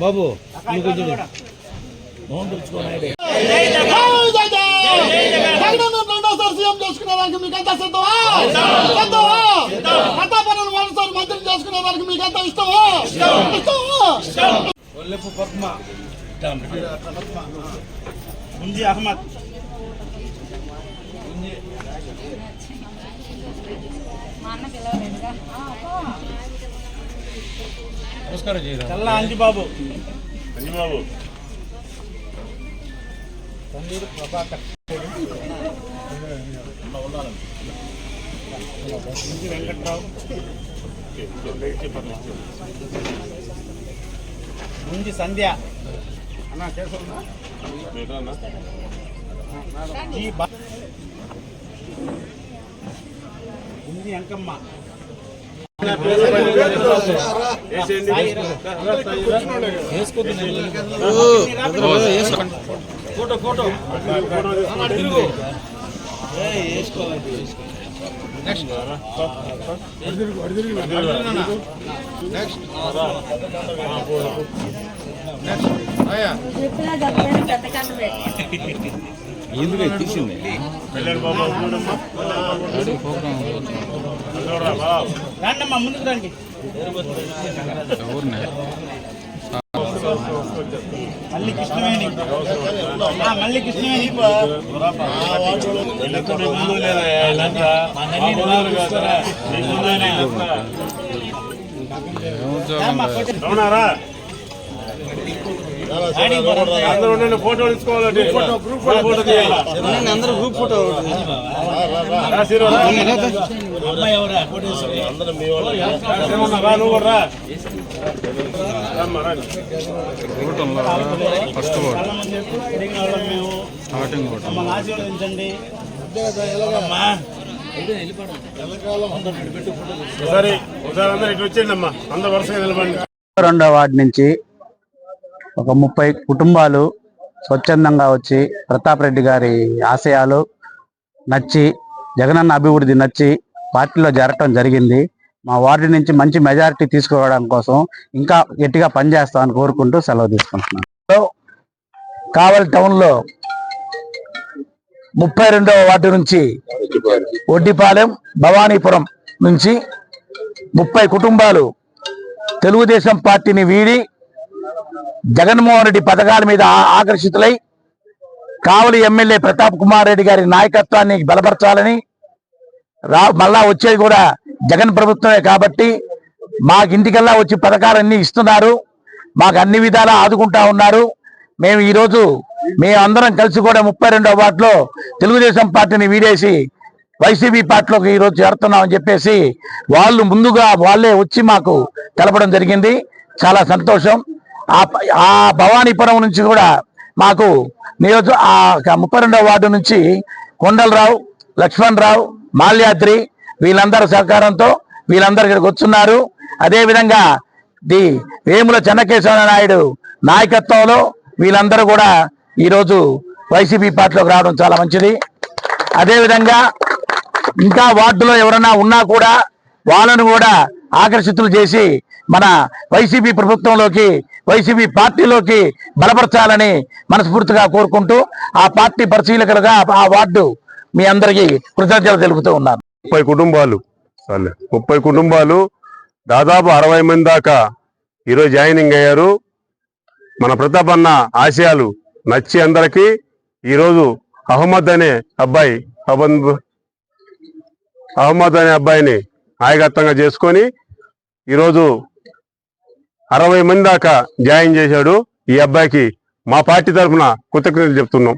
బాబు CM చేసుకునేదానికి మీకంతా సిద్ధమా? ప్రతాపనను మరోసారి మంత్రి చేసుకునేదానికి మీకంతా ఇష్టమా? ఒల్లెపు పద్మ ముంజి అహ్మద్ నమస్కారం చల్లా అంజిబాబు తన్నీరు ప్రభాకర్ వెంకట్రావు ముంజి సంధ్య ముంజి అంకమ్మ ఫోటో ఫోటో ఎందుకు తీసింది రాండమ్మా ముందుకు రండి మళ్ళీ కృష్ణవేణి మళ్ళీ కృష్ణవేణి అవునారా ఫోటో తీసుకోవాలి అందరూ గ్రూప్ ఫోటో ఆశీర్వదించండి. రెండో వార్డు నుంచి ఒక 30 కుటుంబాలు స్వచ్ఛందంగా వచ్చి ప్రతాప్ రెడ్డి గారి ఆశయాలు నచ్చి జగనన్న అభివృద్ధి నచ్చి పార్టీలో చేరటం జరిగింది. మా వార్డు నుంచి మంచి మెజారిటీ తీసుకోవడం కోసం ఇంకా గట్టిగా పనిచేస్తామని కోరుకుంటూ సెలవు తీసుకుంటున్నాను. కావలి టౌన్లో 32వ వార్డు నుంచి ఒడ్డిపాలెం భవానీపురం నుంచి 30 కుటుంబాలు తెలుగుదేశం పార్టీని వీడి జగన్మోహన్ రెడ్డి పథకాల మీద ఆకర్షితులై కావలి ఎమ్మెల్యే ప్రతాప్ కుమార్ రెడ్డి గారి నాయకత్వాన్ని బలపరచాలని మళ్ళా వచ్చేది కూడా జగన్ ప్రభుత్వమే కాబట్టి మాకు ఇంటికల్లా వచ్చి పథకాలన్నీ ఇస్తున్నారు, మాకు అన్ని విధాలా ఆదుకుంటా ఉన్నారు. మేము ఈరోజు మేమందరం కలిసి కూడా 32వ వార్డులో తెలుగుదేశం పార్టీని వీడేసి వైసీపీ పార్టీలోకి ఈరోజు చేరుతున్నామని చెప్పేసి వాళ్ళు ముందుగా వాళ్ళే వచ్చి మాకు తెలపడం జరిగింది. చాలా సంతోషం. ఆ భవానీపురం నుంచి కూడా మాకు 32వ వార్డు నుంచి కొండలరావు, లక్ష్మణరావు, మాల్యాద్రి వీళ్ళందరి సహకారంతో వీళ్ళందరూ ఇక్కడికి వచ్చున్నారు. అదేవిధంగా వేముల చెన్నకేశవ నాయుడు నాయకత్వంలో వీళ్ళందరూ కూడా ఈరోజు వైసీపీ పార్టీలోకి రావడం చాలా మంచిది. అదేవిధంగా ఇంకా వార్డులో ఎవరైనా ఉన్నా కూడా వాళ్ళను కూడా ఆకర్షితులు చేసి మన వైసీపీ ప్రభుత్వంలోకి వైసీపీ పార్టీలోకి బలపరచాలని మనస్ఫూర్తిగా కోరుకుంటూ ఆ పార్టీ పరిశీలకులుగా ఆ వార్డు మీ అందరికీ కృతజ్ఞతలు తెలుపుతూ ఉన్నాను. 30 కుటుంబాలు దాదాపు 60 మంది దాకా ఈరోజు జాయినింగ్ అయ్యారు. మన ప్రతాప్ అన్న ఆశయాలు నచ్చి అందరికీ ఈరోజు అహ్మద్ అనే అబ్బాయిని నాయకత్వంగా చేసుకొని ఈరోజు 60 మంది దాకా జాయిన్ చేశాడు. ఈ అబ్బాయికి మా పార్టీ తరఫున కృతజ్ఞతలు చెప్తున్నాం.